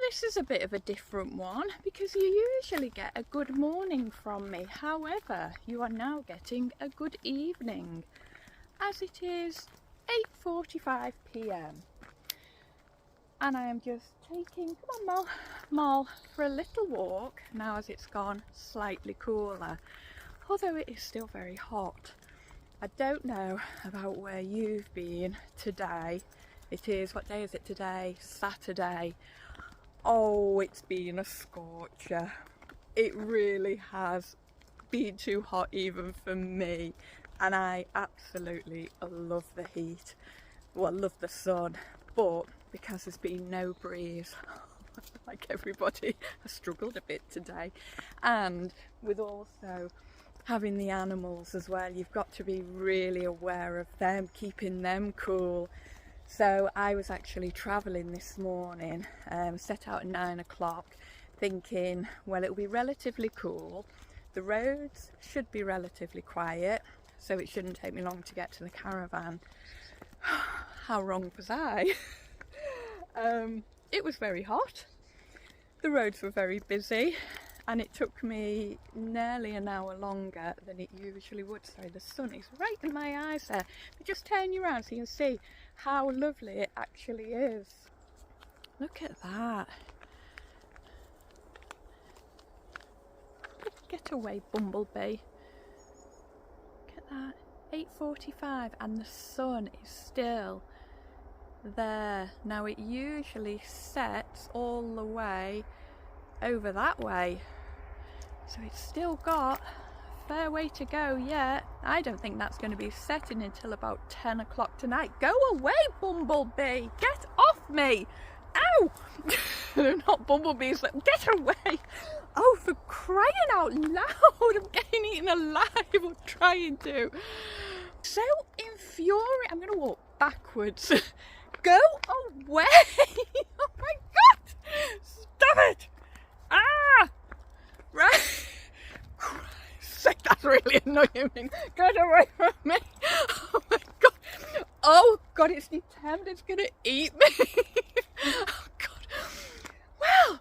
this is a bit of a different one because you usually get a good morning from me. However, you are now getting a good evening as it is 8:45 p.m. and I am just taking, come on Mal, for a little walk now as it's gone slightly cooler, although it is still very hot. I don't know about where you've been today. It is, what day is it today? Saturday. Oh, it's been a scorcher. It really has been too hot even for me, and I absolutely love the heat. Well, I love the sun, but because there's been no breeze, like everybody, I struggled a bit today. And with also having the animals as well, you've got to be really aware of them, keeping them cool. So I was actually travelling this morning, set out at 9 o'clock, thinking, well, it'll be relatively cool. The roads should be relatively quiet, so it shouldn't take me long to get to the caravan. How wrong was I? It was very hot. The roads were very busy, and it took me nearly an hour longer than it usually would. Sorry, the sun is right in my eyes there. But just turn you around so you can see how lovely it actually is. Look at that. Get away, bumblebee. Look at that. 8:45 and the sun is still there. Now it usually sets all the way over that way, so it's still got a fair way to go yet. I don't think that's going to be setting until about 10 o'clock tonight. Go away, bumblebee! Get off me! Ow! They're not bumblebees, get away! Oh, for crying out loud! I'm getting eaten alive, or trying to. So infuriating. I'm going to walk backwards. Go away! Oh my god! Stop it! Ah! Right! Christ, that's really annoying me. Get away from me! Oh my god! Oh god, it's determined it's gonna eat me! Oh god! Well,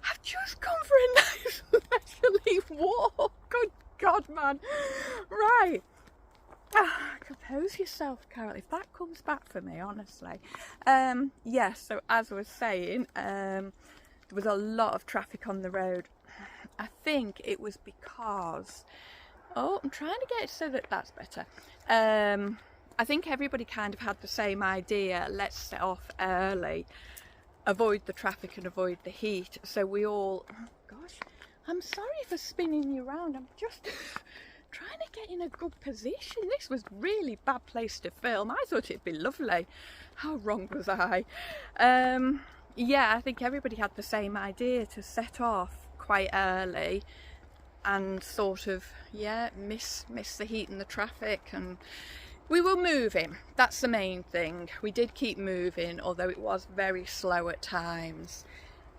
I've just gone for a nice leisurely walk. Good god, man! Right. Compose yourself, Carol, if that comes back for me, honestly. Yes, so as I was saying, there was a lot of traffic on the road. I think it was because, oh, I'm trying to get it so that that's better. I think everybody kind of had the same idea. Let's set off early, avoid the traffic and avoid the heat. So we all, oh gosh, I'm sorry for spinning you around. I'm just trying to get in a good position. This was really bad place to film. I thought it'd be lovely. How wrong was I? Yeah, I think everybody had the same idea, to set off quite early and sort of, yeah, miss the heat and the traffic. And we were moving. That's the main thing. We did keep moving, although it was very slow at times.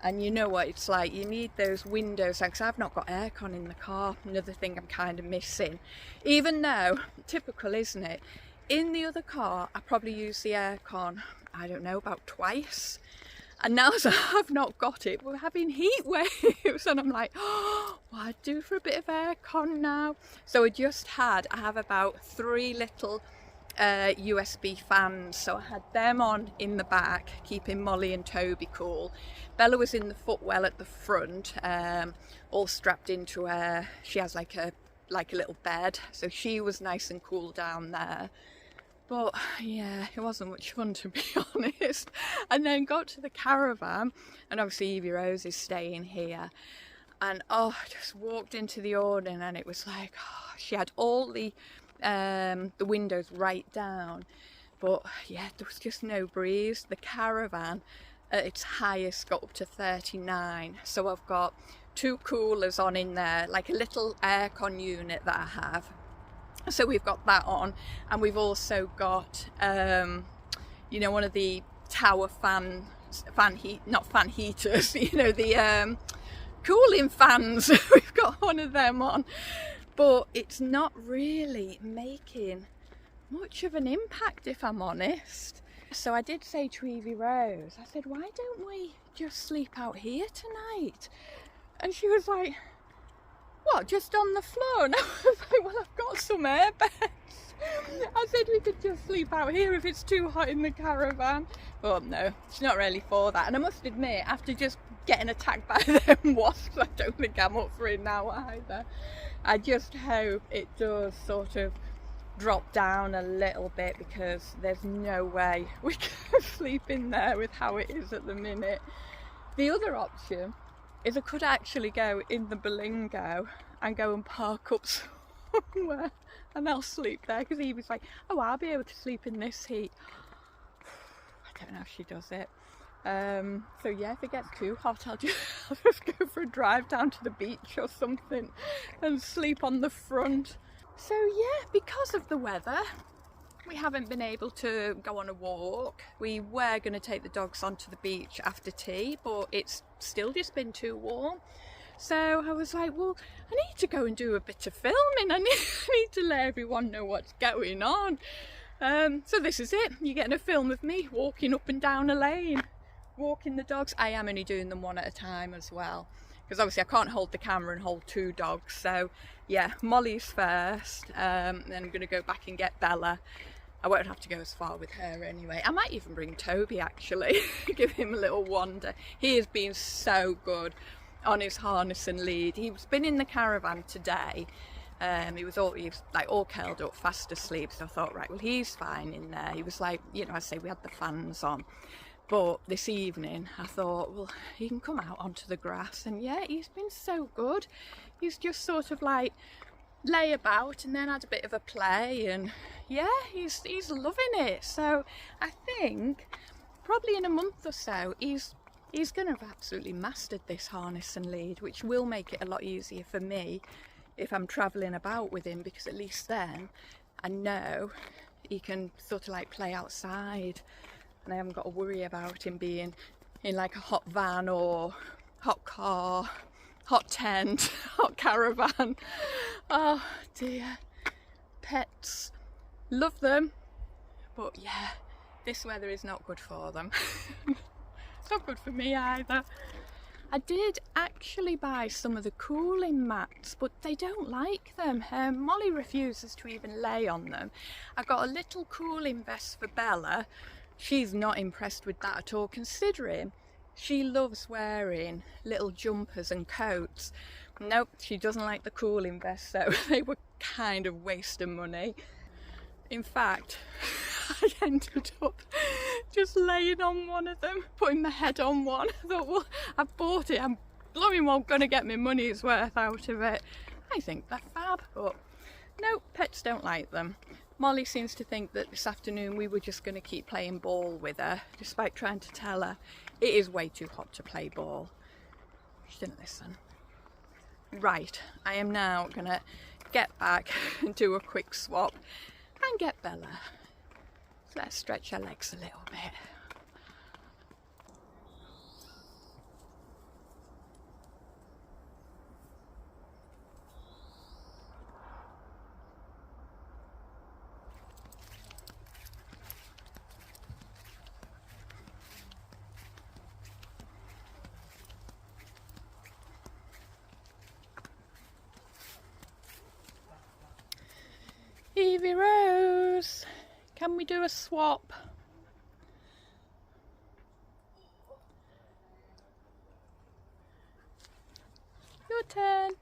And you know what it's like, you need those windows, because I've not got aircon in the car. Another thing I'm kind of missing. Even though, typical isn't it, in the other car I probably use the aircon, I don't know, about twice. And now as I've not got it, we're having heat waves, and I'm like, oh, what I'd do for a bit of aircon now. So I have about 3 little USB fans, so I had them on in the back, keeping Molly and Toby cool. Bella was in the footwell at the front, all strapped into her, she has like a little bed, so she was nice and cool down there. But yeah, it wasn't much fun, to be honest. And then got to the caravan, and obviously Evie-Rose is staying here. And oh, I just walked into the awning, and it was like, oh, she had all the windows right down. But yeah, there was just no breeze. The caravan at its highest got up to 39. So I've got 2 coolers on in there, like a little aircon unit that I have. So we've got that on, and we've also got you know, one of the tower not fan heaters, you know, the cooling fans. We've got one of them on, but it's not really making much of an impact, if I'm honest. So I did say to Evie-Rose, I said, why don't we just sleep out here tonight? And she was like, what, just on the floor? And I was like, well, I've got some air beds. I said we could just sleep out here if it's too hot in the caravan. But no, she's not really for that. And I must admit, after just getting attacked by them wasps, I don't think I'm up for it now either. I just hope it does sort of drop down a little bit, because there's no way we can sleep in there with how it is at the minute. The other option is I could actually go in the Berlingo and go and park up somewhere and I'll sleep there, because he was like, oh, I'll be able to sleep in this heat. I don't know if she does it. So yeah, if it gets too hot, I'll just go for a drive down to the beach or something and sleep on the front. So yeah, because of the weather, we haven't been able to go on a walk. We were going to take the dogs onto the beach after tea, but it's still just been too warm. So I was like, well, I need to go and do a bit of filming. I need to let everyone know what's going on. So this is it. You're getting a film of me walking up and down a lane, walking the dogs. I am only doing them one at a time as well, because obviously I can't hold the camera and hold two dogs. So yeah, Molly's first, then I'm going to go back and get Bella. I won't have to go as far with her anyway. I might even bring Toby actually, give him a little wander. He has been so good on his harness and lead. He's been in the caravan today. He was like all curled up, fast asleep. So I thought, right, well, he's fine in there. He was like, you know, I say we had the fans on. But this evening I thought, well, he can come out onto the grass, and yeah, he's been so good. He's just sort of like lay about and then had a bit of a play, and yeah, he's loving it. So I think probably in a month or so he's going to have absolutely mastered this harness and lead, which will make it a lot easier for me if I'm travelling about with him, because at least then I know he can sort of like play outside. And I haven't got to worry about him being in like a hot van or hot car, hot tent, hot caravan. Oh dear. Pets. Love them. But yeah, this weather is not good for them. It's not good for me either. I did actually buy some of the cooling mats, but they don't like them. Molly refuses to even lay on them. I got a little cooling vest for Bella. She's not impressed with that at all, considering she loves wearing little jumpers and coats. Nope, she doesn't like the cooling vest, so they were kind of wasting money. In fact, I ended up just laying on one of them, putting my head on one. I thought, well, I've bought it, I'm blooming well going to get my money's worth out of it. I think they're fab, but no, pets don't like them. Molly seems to think that this afternoon we were just going to keep playing ball with her, despite trying to tell her it is way too hot to play ball. She didn't listen. Right, I am now going to get back and do a quick swap and get Bella. So let's stretch her legs a little bit. Evie-Rose, can we do a swap? Your turn.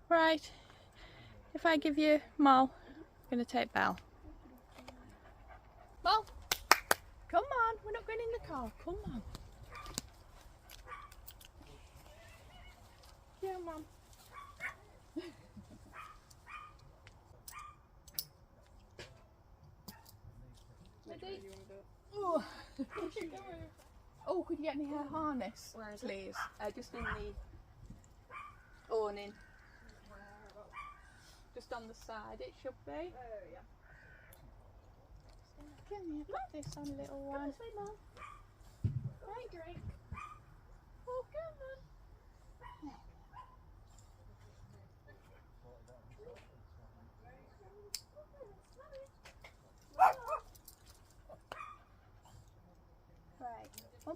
Right, if I give you Mal, I'm going to take Belle. Mal, come on, we're not going in the car, come on. Yeah, Mum. Oh. Oh, could you get me her harness, please? Just in the awning. Just on the side, it should be. Oh, yeah. Can you put this on, little one? Right, drink. Oh, come on.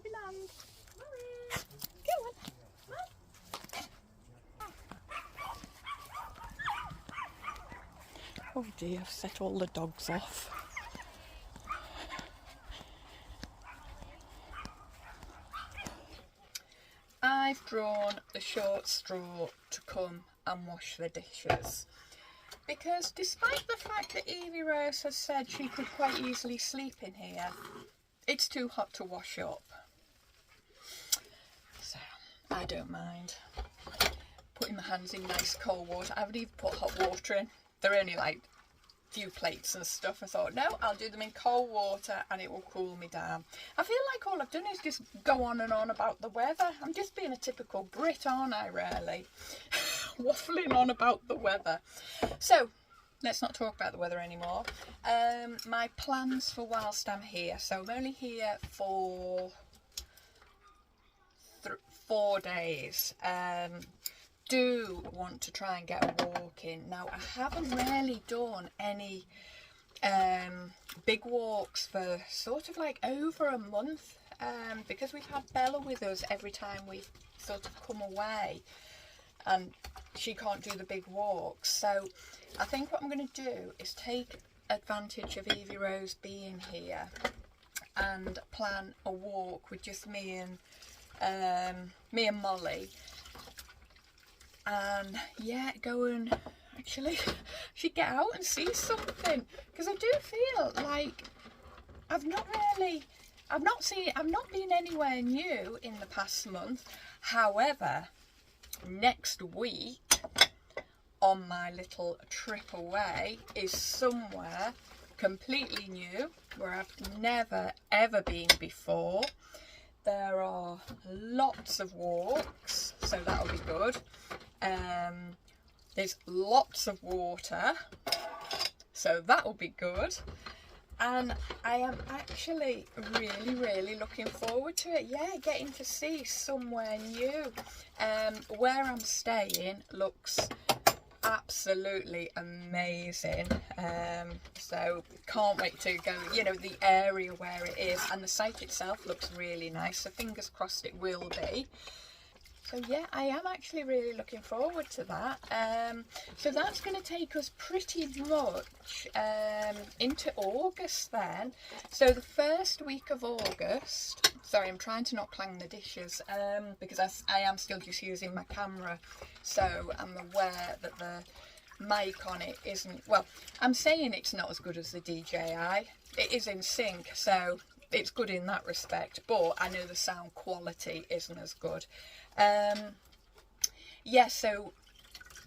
Bobby land. Go on. Oh dear, I've set all the dogs off. I've drawn the short straw to come and wash the dishes because despite the fact that Evie-Rose has said she could quite easily sleep in here, it's too hot to wash up. So I don't mind putting my hands in nice cold water. I haven't even put hot water in. They're only like a few plates and stuff. I thought, no, I'll do them in cold water and it will cool me down. I feel like all I've done is just go on and on about the weather. I'm just being a typical Brit, aren't I, really? Waffling on about the weather. So let's not talk about the weather anymore. My plans for whilst I'm here. So I'm only here for 4 days. Do want to try and get a walk in. Now I haven't really done any big walks for sort of like over a month because we've had Bella with us every time we've sort of come away and she can't do the big walks. So I think what I'm going to do is take advantage of Evie-Rose being here and plan a walk with just me and Molly. And yeah, go and actually should get out and see something, because I do feel like I've not been anywhere new in the past month. However, next week on my little trip away is somewhere completely new where I've never ever been before. There are lots of walks, so that'll be good. There's lots of water, so that'll be good. And I am actually really looking forward to it. Yeah, getting to see somewhere new. Where I'm staying looks absolutely amazing. So can't wait to go, you know, the area where it is, and the site itself looks really nice, so fingers crossed it will be. So yeah, I am actually really looking forward to that. So that's going to take us pretty much into August then. So the first week of August, sorry, I'm trying to not clang the dishes because I am still just using my camera, so I'm aware that the mic on it isn't, well, I'm saying it's not as good as the DJI. It is in sync, so it's good in that respect, but I know the sound quality isn't as good. Yeah, so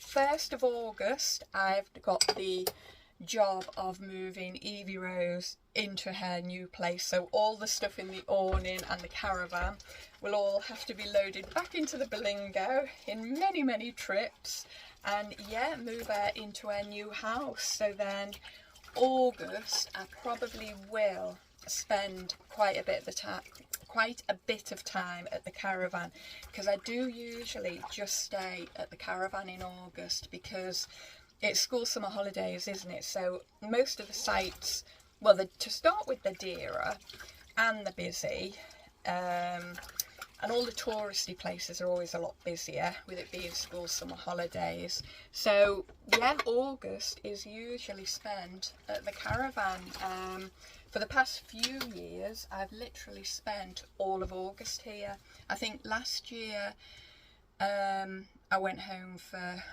1st of August I've got the job of moving Evie-Rose into her new place, so all the stuff in the awning and the caravan will all have to be loaded back into the Berlingo in many trips, and yeah, move her into her new house. So then August I probably will spend quite a bit of time at the caravan, because I do usually just stay at the caravan in August because it's school summer holidays, isn't it? So most of the sites, well, to start with, the dearer and the busy, and all the touristy places are always a lot busier with it being school summer holidays. So yeah, August is usually spent at the caravan. For the past few years, I've literally spent all of August here. I think last year I went home for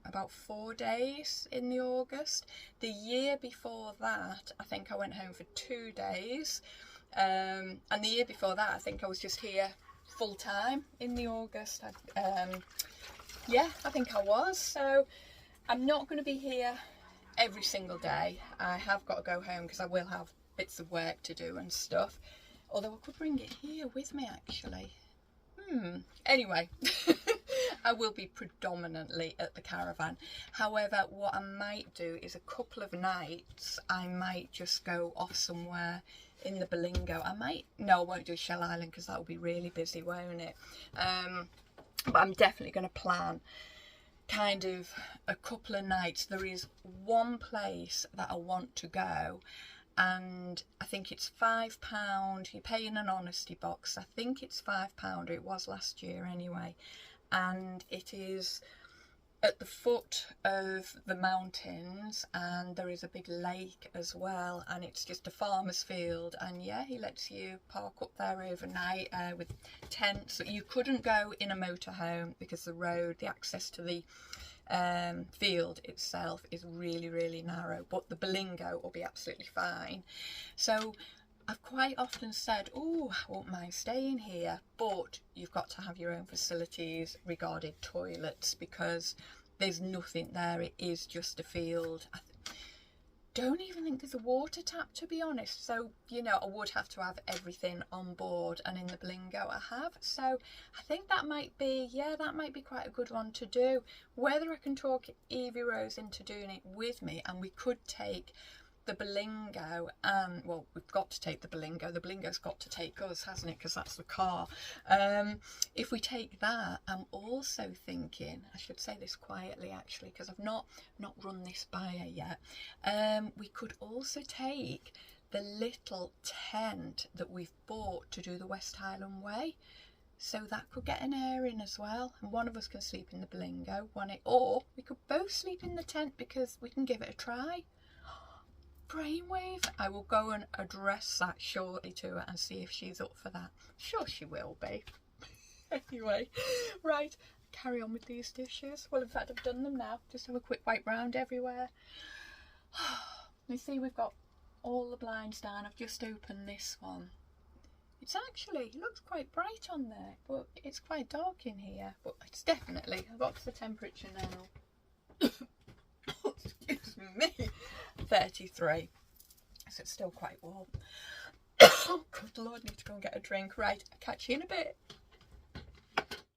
about 4 days in the August. The year before that, I think I went home for 2 days. And the year before that, I think I was just here full time in the August. Yeah, I think I was. So I'm not going to be here every single day. I have got to go home because I will have bits of work to do and stuff, although I could bring it here with me actually. Anyway, I will be predominantly at the caravan. However, what I might do is a couple of nights I might just go off somewhere in the Berlingo. I won't do Shell Island because that will be really busy, won't it? But I'm definitely going to plan kind of a couple of nights. There is one place that I want to go, and I think it's £5. You pay in an honesty box. I think it's £5, or it was last year anyway, and it is at the foot of the mountains, and there is a big lake as well, and it's just a farmer's field. And yeah, he lets you park up there overnight with tents. You couldn't go in a motorhome because the road, the access to the field itself is really narrow, but the Belingo will be absolutely fine. So I've quite often said, oh, I won't mind staying here, but you've got to have your own facilities regarding toilets, because there's nothing there. It is just a field. I don't even think there's a water tap, to be honest. So, you know, I would have to have everything on board, and in the Belingo I have. So I think that might be, yeah, that might be quite a good one to do. Whether I can talk Evie-Rose into doing it with me, and we could take the Belingo, and well, we've got to take the Belingo's got to take us, hasn't it, because that's the car. If we take that, I'm also thinking, I should say this quietly actually, because I've not run this by her yet, we could also take the little tent that we've bought to do the West Highland Way, so that could get an air in as well, and one of us can sleep in the Belingo, or we could both sleep in the tent, because we can give it a try. Brainwave. I will go and address that shortly to her and see if she's up for that. Sure she will be. Anyway, right, carry on with these dishes. Well, in fact, I've done them now. Just have a quick wipe round everywhere. You see, we've got all the blinds down. I've just opened this one. It's actually, it looks quite bright on there, but it's quite dark in here. But it's definitely, I've got the temperature now. Excuse me. 33, so it's still quite warm. Oh good lord, need to go and get a drink. Right, I'll catch you in a bit.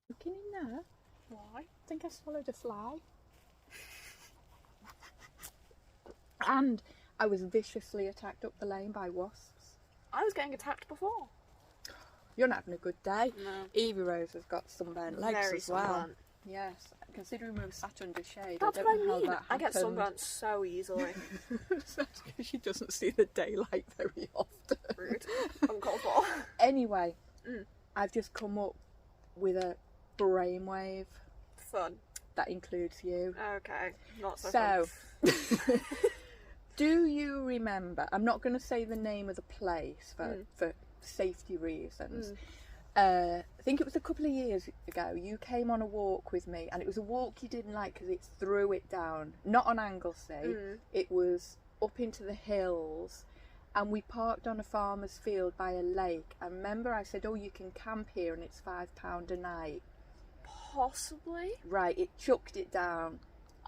Looking in there? Why? I think I swallowed a fly. And I was viciously attacked up the lane by wasps. I was getting attacked before. You're not having a good day. No. Evie-Rose has got sunburnt legs Very as well. sunburnt. Yes, considering we were sat under shade. That's I what don't know I mean. how that I get happened. sunburnt so easily. That's because she doesn't see the daylight very often. Rude. Uncalled. Anyway, I've just come up with a brainwave. Fun. That includes you. Okay, not so fun. Do you remember, I'm not going to say the name of the place for safety reasons. I think it was a couple of years ago, you came on a walk with me, and it was a walk you didn't like because it threw it down, not on Anglesey, it was up into the hills, and we parked on a farmer's field by a lake. I remember I said, oh, you can camp here and it's £5 a night. Possibly. Right, it chucked it down.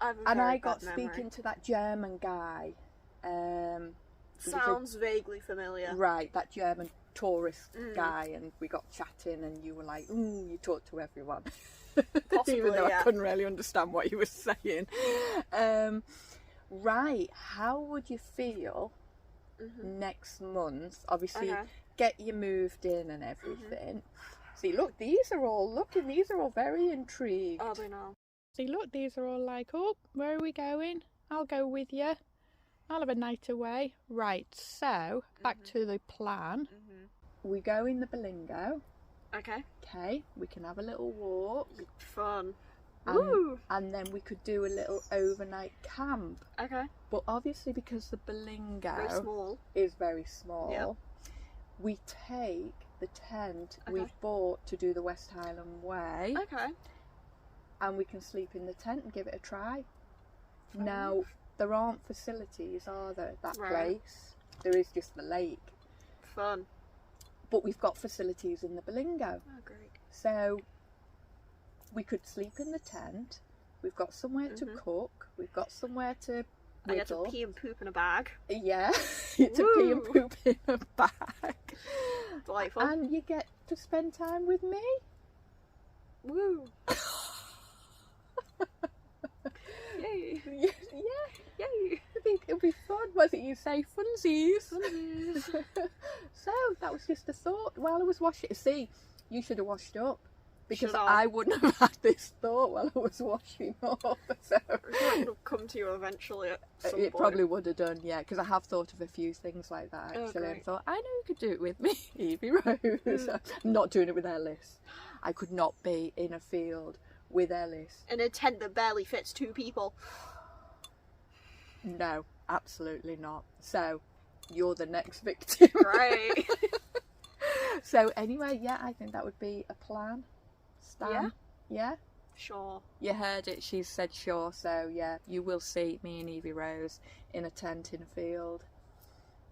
And I got speaking to that German guy. Sounds vaguely familiar. Right, that German tourist guy, and we got chatting, and you were like, ooh, you talk to everyone. Possibly, even though yeah. I couldn't really understand what he was saying. Right, how would you feel next month? Obviously, get you moved in and everything. See, look, these are all very intrigued. Oh, they know. See, look, these are all like, oh, where are we going? I'll go with you. I'll have a night away. Right, so, back to the plan. We go in the Belingo. Okay. Okay, we can have a little walk. Fun. And then we could do a little overnight camp. Okay. But obviously, because the Belingo is very small, we take the tent we've bought to do the West Highland Way. Okay. And we can sleep in the tent and give it a try. Now, there aren't facilities, are there, at that place? There is just the lake. Fun. But we've got facilities in the Belingo. Oh, great. So, we could sleep in the tent. We've got somewhere to cook. We've got somewhere to whittle. I get to pee and poop in a bag. Yeah, you get to pee and poop in a bag. Delightful. And you get to spend time with me. Woo. Yay. Yeah. Yay. It'll be fun. Was it you say? Funsies. So, that was just a thought while I was washing. See, you should have washed up. because Should I wouldn't have had this thought while I was washing up. So It would come to you eventually at some point. it probably would have done, yeah, because I have thought of a few things like that Oh, actually. I great. thought, I know you could do it with me, Evie-Rose. I'm not doing it with Ellis. I could not be in a field with Ellis. In a tent that barely fits 2 people. No, absolutely not. So you're the next victim. Right. So anyway, yeah, I think that would be a plan. Stan? Yeah. Yeah? Sure. You heard it, she said sure, so yeah, you will see me and Evie-Rose in a tent in a field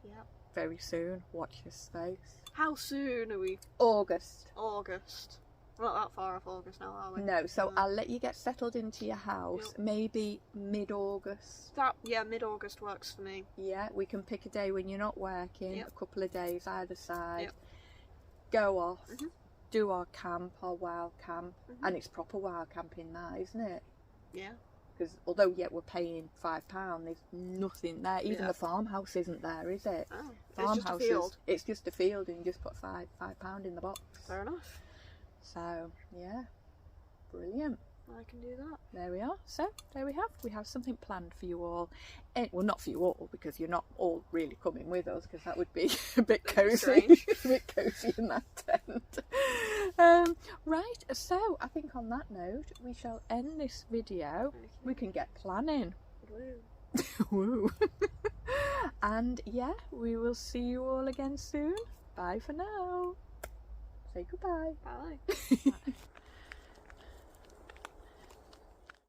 Yep. very soon. Watch your space. How soon are we? August. August. We're not that far off August now, are we? No, so I'll let you get settled into your house, maybe mid-August. Yeah, mid-August works for me. Yeah, we can pick a day when you're not working, Yep. a couple of days either side. Yep. Go off, Mhm. do our camp, our wild camp, and it's proper wild camping that, isn't it? Yeah. Because although yet we're paying £5, there's nothing there. Even Yeah. the farmhouse isn't there, is it? Oh, it's just a Farmhouses, field. it's just a field, and you just put £5 in the box. Fair enough. So yeah, brilliant. I can do that. There we are. So there we have. We have something planned for you all. Well, not for you all, because you're not all really coming with us, because that would be a bit cosy. strange. A bit cosy in that tent. Right. So I think on that note, we shall end this video. We can get planning. Woo. Woo. And yeah, we will see you all again soon. Bye for now. Say goodbye. Bye.